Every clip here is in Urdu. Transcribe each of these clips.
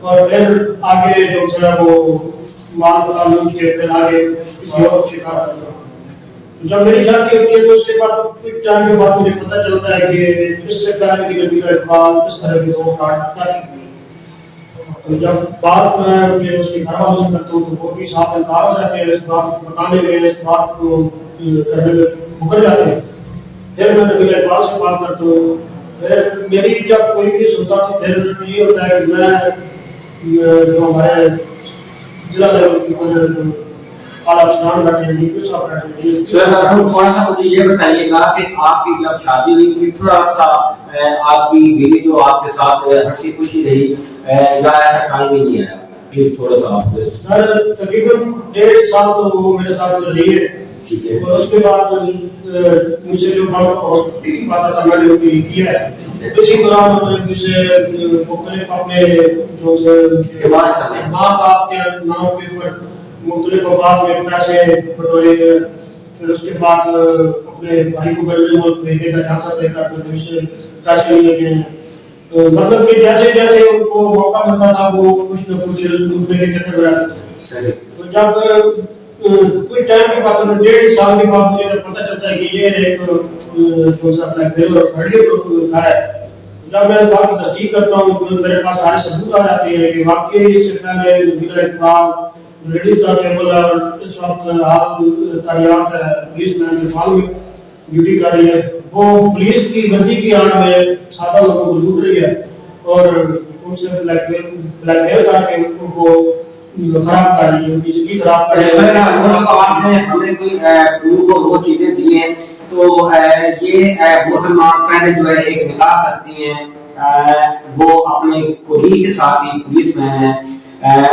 اور پھر آگے جو ہے وہ مال قانون کے پھر آگے کسی اور شکار کرنا. جب میری شادی ہوتی ہے تو اس کے بعد کچھ ٹائم کے بعد مجھے پتہ چلتا ہے کہ اس سے پہلے کی نبی کا اقبال اس طرح کے دو فراڈ کر چکی ہے. جب بات میں کہ اس کے گھر والوں سے کرتا ہوں تو وہ بھی ساتھ انکار ہو جاتے ہیں, اس بات بتانے میں, اس بات کو کرنے میں مکر جاتے ہیں. پھر میں نبی کا اقبال سے بات کرتا ہوں. پھر میری جب کوئی بھی سنتا تو پھر یہ ہوتا ہے کہ میں جو ہمارے ضلع لیول کی تھوڑا سا مجھے یہ بتائیے گا کہ آپ کی جب شادی ہوئی کتنا سا آپ کی بیوی جو آپ کے ساتھ ہنسی خوشی رہی یا ایسا ٹائم ہی نہیں آیا؟ پھر تھوڑا سا آپ سر تقریباً 1.5 سال تو وہ میرے ساتھ رہی ہے. ٹھیک ہے. اور اس کے بعد مجھے جو بات کرنا جو کیا ہے اسی طرح مطلب جسے مختلف اپنے جو ماں باپ کے نام کے اوپر مختلف اوقات میں پیسے بٹورے, پھر اس کے بعد اپنے بھائی کو گھر میں بھیجنے کا جانسا دے کر پیسے لیے گئے. مطلب کہ جیسے جیسے ان کو موقع ملتا تھا وہ کچھ نہ کچھ دوسرے کے چکر میں رہتے تھے. تو جب کوئی ٹائم کے بعد 1.5 سال کے بعد مجھے پتہ چلتا ہے کہ یہ ایک دوسرا بلیک میل اور فریڈی کا ہے. جب میں اس بات کی تصدیق کرتا ہوں تو میرے پاس سارے ثبوت آ جاتے ہیں کہ واقعی اس سے پہلے میرا اقبال لیڈیز کا ٹیبل اور اس وقت حال تعلیمات ہے پولیس میں انتقال میں ڈیوٹی کر رہی ہے. وہ پولیس کی غلطی کی آڑ میں سادہ لوگوں کو لوٹ رہی ہے اور ان سے بلیک میل کر کے ان کو خراب کر رہی ہے, ان کی زندگی خراب کر رہی ہے. آپ نے ہمیں کوئی پروف اور وہ چیزیں دی ہیں تو یہ محترمہ پہلے جو ہے ایک نکاح کرتی ہیں وہ اپنے کولیگ کے ساتھ ہی پولیس میں ہے,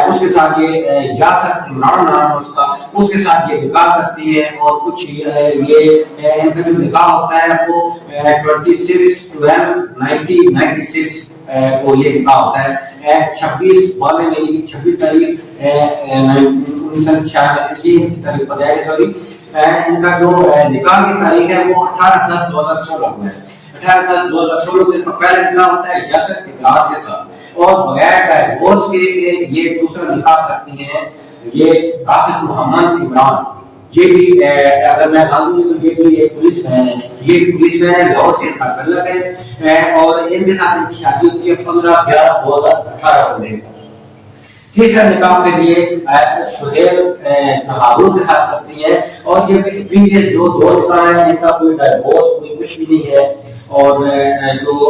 اس کے ساتھ یہ یاسر عمران نام اس کا, اس کے ساتھ یہ نکاح کرتی ہے اور کچھ یہ ان کا جو نکاح ہوتا ہے وہ 26/12/1996 کو یہ نکاح ہوتا ہے. 26/12 مہینے کی 26 تاریخ 1996 کی تاریخ بتایا سوری ان کا جو نکاح کی تاریخ ہے وہ 18/10/2016 کو ہے. 18/10/2016 کو پہلا نکاح ہوتا ہے یاسر عمران کے ساتھ اور بغیر ڈائیورس کے یہ دوسرا نکاح کرتی ہیں یہ رافق محمد عمران. یہ بھی اگر میں معلوم ہوں تو یہ بھی ایک پولیس مین ہے, یہ پولیس مین ہے, لاہور سے تعلق ہے اور ان کے ساتھ ان کی شادی ہوتی ہے 15/11/2018 میں. تیسرا نکاح کے لیے سہیل ہارون کے ساتھ کرتی ہے اور یہ پریویس جو 2 نکاح ہیں ان کا کوئی ڈائیورس کوئی کچھ بھی نہیں ہے اور جو وہ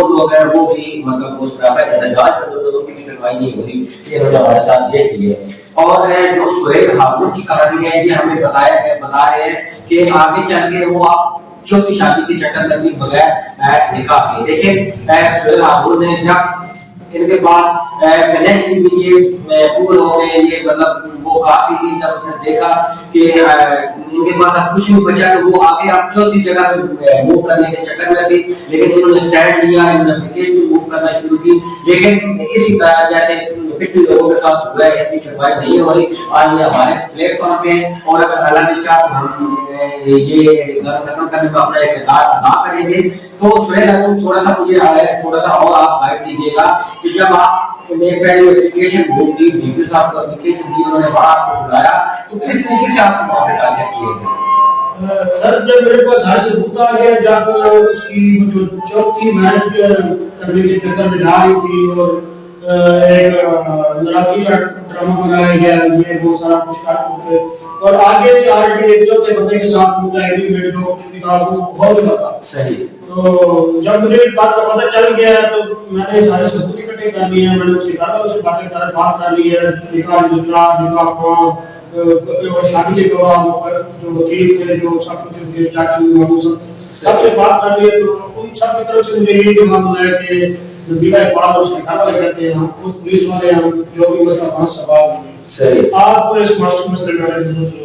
لوگ ہیں وہ بھی مطلب اس طرح احتجاج کی بھی سنوائی نہیں ہو رہی کہ انہوں نے ہمارے ساتھ یہ کی ہے. اور جو سہیل ہارون کی کہانی ہے یہ ہمیں بتا رہے ہیں کہ آگے چل کے وہ آپ چوتھی شادی کی چکر لگی بغیر نکاح کے. دیکھیں سہیل ہارون نے جب ان کے پاس فائنینشلی بھی یہ پور ہو گئے, یہ مطلب وہ کافی تھی, جب اس نے دیکھا کہ ان کے پاس اب کچھ نہیں بچا تو وہ آگے اب چوتھی جگہ پہ موو کرنے کے چکر میں تھی, لیکن انہوں نے اسٹینڈ لیا, انہوں نے اپلیکیشن موو کرنا شروع کی. لیکن اسی طرح جیسے پچھلے لوگوں کے ساتھ ہوا ہے اتنی سنوائی نہیں ہو رہی, آج یہ ہمارے پلیٹ فارم پہ اور اگر اللہ نے چاہا تو ہم یہ ختم کرنے میں اپنا اقتدار ادا کریں گے. تو سہیل ہارون تھوڑا سا مجھے تھوڑا سا اور آپ گائیڈ کیجیے گا کہ جب آپ نے پہلے اپلیکیشن بھیجی, ڈی صاحب کو اپلیکیشن دی, انہوں نے آپ کو بلایا تو کس طریقے سے آپ کو وہاں پہ ٹارچر کیے گئے؟ سر جب میرے پاس سارے ثبوت آ گیا, جب اس کی جو چوتھی میرج کرنے کے چکر میں جا رہی تھی اور ایک لڑکی کا ڈرامہ بنایا گیا, یہ وہ سارا کچھ کر اور آگے بھی آلریڈی ایک چوتھے بندے کے ساتھ مجھے ایگریمنٹ جو کچھ بھی تھا وہ بہت جگہ تھا. صحیح. تو جب مجھے اس بات کا پتہ چل گیا تو میں نے سارے ثبوت اکٹھے کر لیے ہیں, میں نے اس کے گھر والوں سے بات کر لی ہے, نکاح اور شادی کے گواہ جو وکیل تھے جو سب کچھ ان کے چاچو سب سے بات کر لی ہے. تو ان سب کی طرف سے مجھے یہ جواب ملا ہے کہ بیوی اقبال اس کے گھر والے کہتے ہیں ہم خود پولیس والے ہم جو بھی مسئلہ پانچ سوال صحیح آپ کو اس معصوم مسئلے میں ضرورت ہے.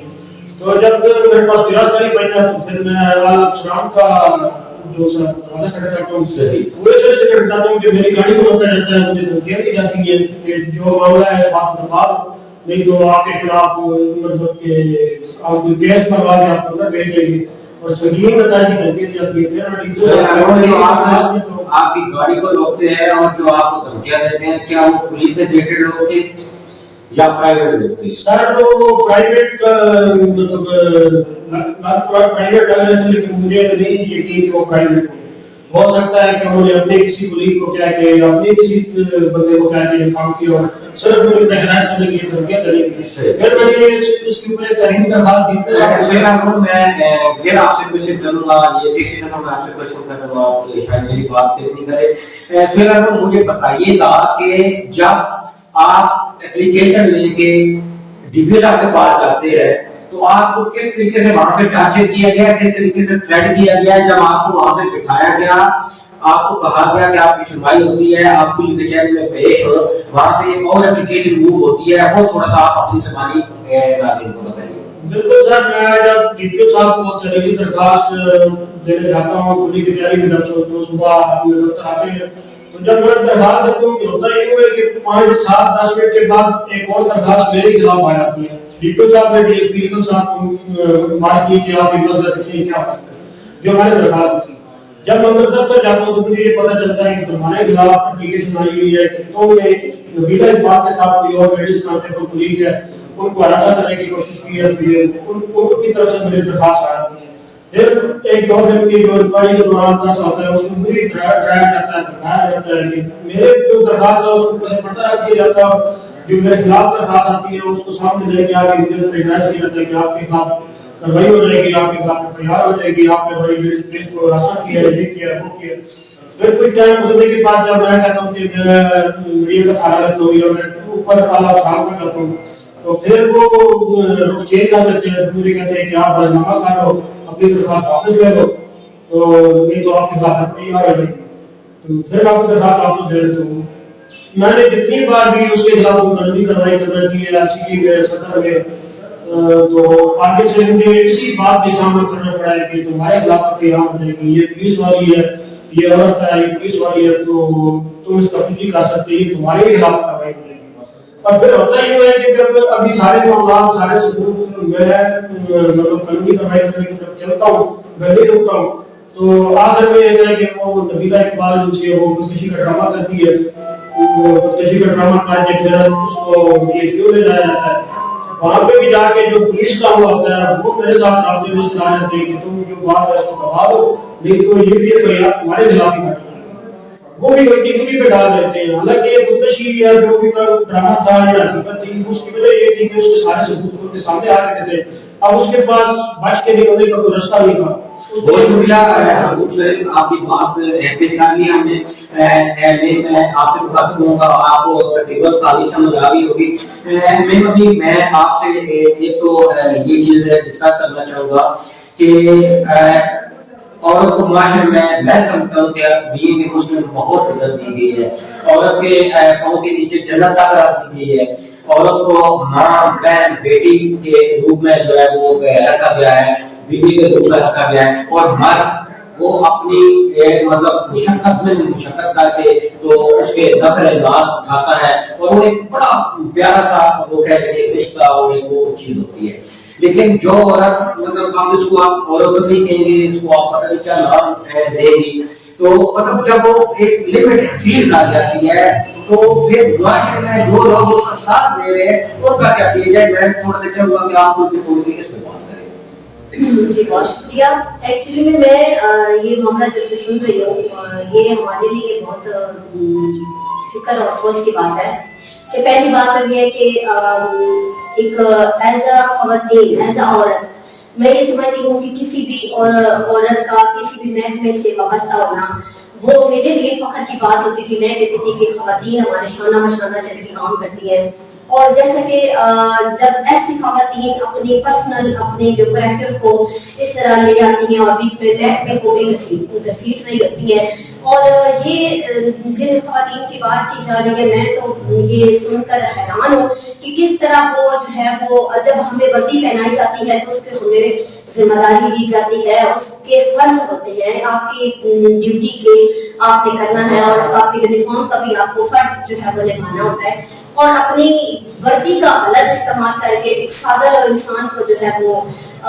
تو جب میرے پاس گرفتاری بچا تو پھر میں السلام کا جو سر واضح کرتا ہوں پورے سے ذکر کرتا ہوں کہ میری گاڑی کو روکا جاتا ہے, مجھے دھمکیاں دی جاتی ہیں کہ جو معاملہ ہے بات برباد نہیں تو آپ کے خلاف مطلب کہ آپ کو کیس پروا کے آپ کو نہ بھیج دیں گے. اور سنگین بتا کی تنقید جاتی ہے. جو آپ کی گاڑی کو روکتے ہیں اور جو آپ کو دھمکیاں دیتے ہیں, کیا وہ پولیس سے ریلیٹڈ لوگ تھے یا پرائیویٹ لوگ تھے؟ سر وہ پرائیویٹ مطلب پرائیویٹ اگر ہے لیکن مجھے نہیں یقین کہ وہ پرائیویٹ ہو. ہو سکتا ہے کہ انہوں نے اپنے کسی کلیگ کو کیا کہ اپنے کسی بندے کو کیا کہ کام کیا اور صرف مجھے بہرائش کرنے کی دھمکیاں کریں گے. پھر میں نے اس کے اوپر ایک تحریر درخواست دی. میں پھر آپ سے کوشچن کروں گا, یہ تیسری دفعہ میں آپ سے کوشچن کروں گا, شاید میری بات پھر نہیں کرے. پھر مجھے بتائیے گا کہ جب آپ اپلیکیشن لے کے ڈی پی او صاحب کے پاس جاتے ہیں تو آپ کو کس طریقے سے وہاں پہ ٹارچر کیا گیا, کس طریقے سے تھریٹ کیا گیا؟ جب آپ کو وہاں پہ بٹھایا گیا, آپ کو کہا گیا کہ آپ کی سنوائی ہوتی ہے, آپ کو کچہری میں پیش ہو, وہاں پہ ایک اور اپلیکیشن موو ہوتی ہے, وہ تھوڑا سا آپ اپنی زبانی ناظرین کو بتائیے. بالکل سر, میں جب ڈی پی او صاحب کو تحریری درخواست دینے جاتا ہوں پولیس کچہری میں, جب صبح اپنے دفتر آتے ہیں تو جب میں درخواست دیتا ہوں ہوتا یہ ہے کہ 5-7-10 منٹ کے بعد ایک اور درخواست میرے خلاف آ جاتی ہے. ڈی پی او صاحب نے ڈی ایس پی صاحب کو بات کی کہ آپ یہ مسئلہ دیکھیں کیا جو میں نے درخواست دی. جب میں دفتر جاتا ہوں تو مجھے یہ پتہ چلتا ہے کہ تمہارے خلاف اپلیکیشن آئی ہوئی ہے کہ تم نے نبیلہ اقبال کے ساتھ کوئی اور لیڈیز کانٹیکٹ کلیگ ہے ان کو ہراساں کرنے کی کوشش کی ہے, ان کی طرف سے مجھے درخواست آ جاتی ہے. پھر 1-2 دن کی جو انکوائری کے دوران ایسا ہوتا ہے اس میں مجھے ڈرایا جاتا ہے, دکھایا جاتا ہے کہ میرے جو درخواست ہے اس کو پتہ رکھ دیا جاتا ہے, جو میرے خلاف درخواست آتی ہے اس کو سامنے لے کے آ کے مجھے ہدایت کیا جاتا ہے کہ آپ کے خلاف کارروائی ہو جائے گی, آپ کے خلاف FIR ہو جائے گی, آپ نے بڑی پولیس کو ہراساں کیا ہے, یہ کیا وہ کیا. پھر کچھ ٹائم گزرنے کے بعد جب میں کہتا ہوں کہ میں میڈیا کا سہارا لیتا ہوں یا میں اوپر اعلیٰ صاحب کا کرتا ہوں تو پھر وہ رخ چینج کر دیتے ہیں. مجھے کہتے ہیں کہ آپ راجنامہ کرو, اپنی درخواست واپس لے لو, تو نہیں تو آپ کے خلاف FIR آ جائے گی. تو پھر آپ کی درخواست واپس دے دیتا ہوں. میں نے جتنی بار بھی اس کے خلاف قانونی کارروائی کی ہے LCG کے صدر میں, تو آگے سے مجھے اسی بات کا سامنا کرنا پڑا ہے کہ تمہارے خلاف FIR ہو جائے گی, یہ پولیس والی ہے, یہ عورت ہے, یہ پولیس والی ہے, تو تم اس کا کچھ نہیں کر سکتے, یہ تمہارے خلاف کارروائی ہو جائے گی. اور پھر ہوتا یہ ہے کہ جب ابھی سارے معاملات سارے ثبوت میں مطلب قانونی کارروائی کرنے کی طرف چلتا ہوں, میں نہیں رکتا ہوں, تو آخر میں یہ ہے کہ وہ نبیلہ اقبال جو سے وہ خودکشی کا ڈرامہ کرتی ہے, خودکشی کا ڈرامہ کر کے پھر اس کو DHQ لے جایا جاتا ہے. وہاں پہ بھی جا کے جو پولیس کا ہوا ہوتا ہے وہ میرے ساتھ رابطے میں چلا جاتے ہیں کہ تم جو بات ہے اس کو دبا دو, نہیں تو یہ بھی FIR تمہارے خلاف ہی کریں. وہ بھی غلطی انہیں پہ ڈال دیتے ہیں. حالانکہ یہ خودکشی یا جو بھی ڈرامہ تھا یا حقیقت تھی, اس کی وجہ یہ تھی کہ اس کے سارے ثبوت ان کے سامنے آ چکے تھے. اب اس کے پاس بچ کے نکلنے کا کوئی راستہ نہیں تھا. بہت شکریہ آپ کی بات اہمیت کر لی ہم نے. میں آپ سے مخاطب ہوں گا, آپ کو تقریباً تعلیم سمجھ آ گئی ہوگی. میں آپ سے ایک تو یہ چیز ڈسکس کرنا چاہوں گا کہ عورت کو معاشرے میں سمجھتا ہوں کہ بیوی کے حسن میں بہت عزت دی گئی ہے, عورت کے پاؤں کے نیچے جنت قرار دی گئی ہے, عورت کو ماں, بہن, بیٹی کے روپ میں جو ہے وہ رکھا گیا ہے, بیوی کے روپ میں رکھا گیا ہے. اور مرد وہ اپنی مطلب مشقت میں مشقت کر کے تو اس کے نقل ناز اٹھاتا ہے, اور وہ ایک بڑا پیارا سا وہ کہہ لیں رشتہ اور ایک وہ چیز ہوتی ہے. لیکن جو عورت مطلب آپ اس کو آپ عورت نہیں کہیں گے, اس کو آپ پتہ نہیں کیا نام دے گی, تو مطلب جب وہ ایک لمٹ ایکسیڈ کر جاتی ہے تو پھر معاشرے میں جو لوگ اس کا ساتھ دے رہے ہیں ان کا کیا کیا جائے؟ میں تھوڑا سا چاہوں گا کہ آپ مجھے تھوڑی سی اس پہ بات کریں. جی بہت شکریہ. ایکچولی میں یہ معاملہ جب سے سن رہی ہوں, یہ ہمارے لیے بہت فکر اور سوچ کی بات ہے کہ پہلی بات تو یہ ہے کہ ایک ایز اے خواتین, ایز اے عورت, میں یہ سمجھتی ہوں کہ کسی بھی عورت کا کسی بھی محکمے سے وابستہ ہونا وہ میرے لیے فخر کی بات ہوتی تھی. میں کہتی تھی کہ خواتین ہمارے شانہ بشانہ چل کے کام کرتی ہے, اور جیسا کہ جب ایسی خواتین اپنی پرسنل اپنے جو کریکٹر کو اس طرح لے جاتی ہیں اور بیچ میں محکمے کو بھی گھسیٹ رہی ہوتی ہے, اور یہ جن خواتین کی بات کی جا رہی ہے, میں تو یہ سن کر حیران ہوں کہ کس طرح وہ جو ہے وہ جب ہمیں وردی پہنائی جاتی ہے تو اس کے ہمیں ذمہ داری دی جاتی ہے, اس کے فرض ہوتے ہیں, آپ کی ڈیوٹی کے آپ نے کرنا ہے, اور اس آپ کی یونیفارم کا بھی آپ کو فرض جو ہے وہ نبھانا ہوتا ہے. اور اپنی وردی کا غلط استعمال کر کے ایک سادہ انسان کو جو ہے وہ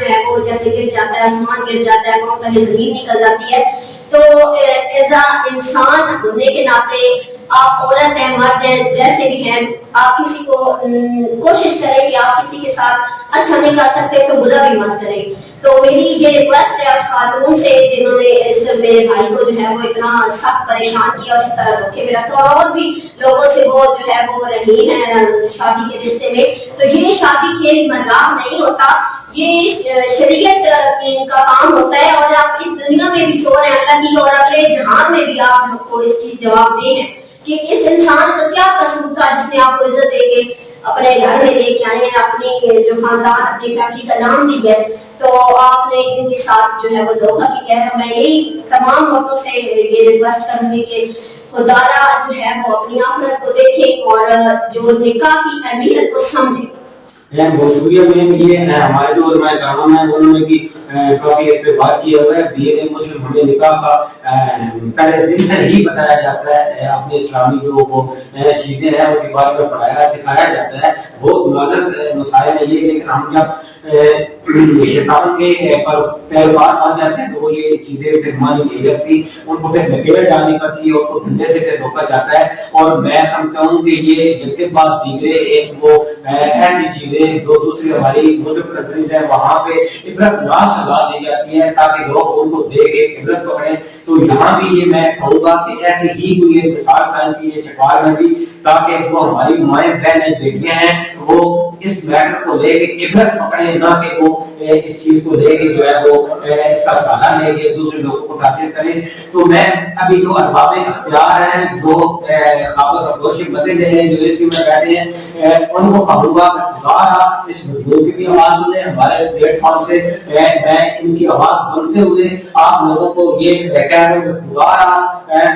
جو ہے وہ جیسے گر جاتا ہے, آسمان گر جاتا ہے, پاؤں تلے زمین نکل جاتی ہے. تو ایزا انسان ہونے کے ناطے آپ عورت ہیں مرد ہیں جیسے بھی ہیں, آپ کسی کو کوشش کریں کہ آپ کسی کے ساتھ اچھا نہیں کر سکتے تو برا بھی مت کریں. تو میری یہ ریکویسٹ ہے اس خاتون سے جنہوں نے اس میرے بھائی کو جو ہے وہ اتنا سخت پریشان کیا اور اس طرح دھوکے میں رکھا, اور بھی لوگوں سے وہ جو ہے وہ رہین ہیں شادی کے رشتے میں. تو یہ شادی کھیل مذاق نہیں ہوتا, یہ شریعت کا کام ہوتا ہے, اور آپ اس دنیا میں بھی چور ہیں اللہ کی, اور اگلے جہان میں بھی آپ کو اس کی جواب دیں ہیں کہ اس انسان کا کیا قصور تھا جس نے آپ کو عزت دے کے اپنے گھر میں لے کے آئے ہیں, اپنی جو خاندان اپنی فیملی کا نام دی ہے, تو آپ نے ان کے ساتھ جو ہے وہ دھوکہ کیا ہے. میں یہی تمام لوگوں سے یہ ریکویسٹ کروں گی کہ خدا را جو ہے وہ اپنی آخرت کو دیکھیں اور جو نکاح کی اہمیت کو سمجھیں. بہت شکریہ میم. یہ ہمارے جو علماء کرام ہیں انہوں نے بھی کافی اس پہ بات کیا ہوا ہے. دین مسلم ہمیں نکاح کا پہلے دن سے ہی بتایا جاتا ہے, اپنے اسلامی جو چیزیں ہیں ان کے بارے میں پڑھایا سکھایا جاتا ہے. بہت نازک مسائل ہے یہ, لیکن ہم جب شیطان کے پیروکار بن جاتے ہیں تو وہ یہ چیزیں پھر مانی نہیں رکھتی, ان کو پھر نکیل ڈالنی پڑتی ہے, ان کو ڈنڈے سے پھر روکا جاتا ہے. اور میں سمجھتا ہوں کہ یہ جبکہ بات دیگرے ایک وہ ایسی چیزیں جو دوسری ہماری مسلم کنٹریز ہیں وہاں پہ عبرتناک سزا دی جاتی ہے تاکہ لوگ ان کو دیکھ کے عبرت پکڑیں. تو یہاں بھی یہ میں کہوں گا کہ ایسی ہی کوئی ایک مثال قائم کی ہے چکوال میں بھی, تاکہ وہ ہماری مائیں بہنیں بیٹیاں ہیں وہ اس میٹر کو لے کے عبرت پکڑیں, نہ کہ وہ اس چیز کو لے کے جو ہے وہ اس کا سہارا لے کے دوسرے لوگوں کو تاثیر کریں. تو میں ابھی جو ارباب اختیار ہیں, جو خابر ابروش مزے لے ہیں, جو اے سی میں بیٹھے ہیں, ان کو کہوں گا کہ خدا اس ویڈیو کی بھی آواز سنیں ہمارے پلیٹ فارم سے. میں ان کی آواز بنتے ہوئے آپ لوگوں کو یہ کہہ رہا ہوں کہ خدا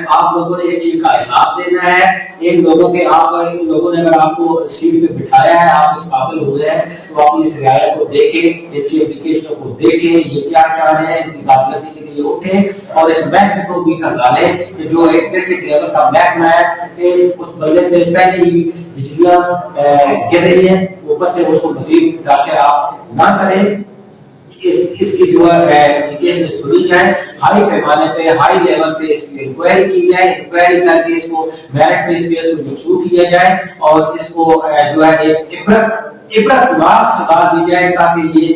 آپ لوگوں نے اس چیز کا حساب دینا ہے. ان لوگوں کے ان لوگوں نے اگر آپ کو سیٹ پہ بٹھایا ہے, آپ اس قابل ہوئے ہیں, تو اپنی اس رعایت کو دیکھیں, ان کی اپلیکیشنوں کو دیکھیں, یہ کیا چاہ رہے ہیں, ان کی قابلیت کے لیے اٹھیں اور اس محکمے کو بھی کر ڈالیں کہ جو ایک بیسک لیول کا محکمہ ہے کہ اس بندے میں پہلے ہی بجلیاں گر رہی ہیں, اوپر سے اس کو مزید ڈاچے آپ نہ کریں. اس کی جو اپلیکیشن سنی جائے, ہائی پیمانے پہ ہائی لیول پہ اس کی انکوائری کی جائے, انکوائری کر کے اس کو میرٹ بیس پہ اس کو یکسو کیا جائے اور اس کو جو ہے ایک عبرتناک سزا دی جائے, تاکہ یہ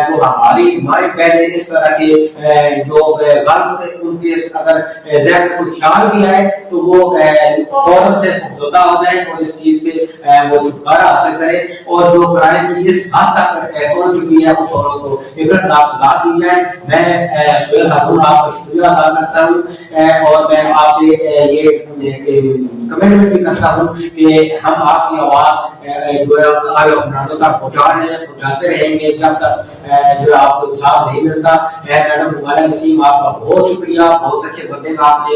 جو ہماری مائیں پہلے اس طرح کے جو غلط ان کے اگر ذہن کو خیال بھی آئے تو وہ فوراً سے خوفزدہ ہو جائیں اور اس چیز سے وہ چھٹکارا حاصل کرے, اور جو کرائم کی اس حد تک پہنچ چکی ہے اس عورت کو عبرتناک سزا دی جائے. میں سہیل ہارون آپ کا شکریہ ادا کرتا ہوں اور میں آپ سے یہ کمنٹ بھی کرتا ہوں کہ ہم آپ کی آواز جو ہے آگے اپناؤں تک پہنچاتے رہیں گے جب تک جو ہے آپ کو انصاف نہیں ملتا. میڈم ہمارا نسیم آپ کا بہت شکریہ, بہت اچھے بندے کا آپ نے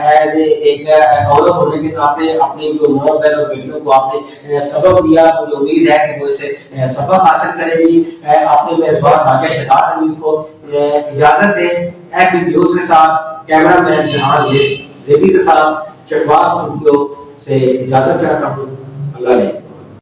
ایز ایک عورت ہونے کے ناطے اپنی جو ماں بہن اور بیٹیوں کو آپ نے سبق دیا, مجھے امید ہے کہ وہ اسے سبق حاصل کرے گی. اپنے میزبان راجہ شہزاد امین کو اجازت دیں. ایپی نیوز کے ساتھ کیمرہ مین جہاں زیبی کے ساتھ چٹوال اسٹوڈیو سے اجازت چاہتا ہوں. اللہ نے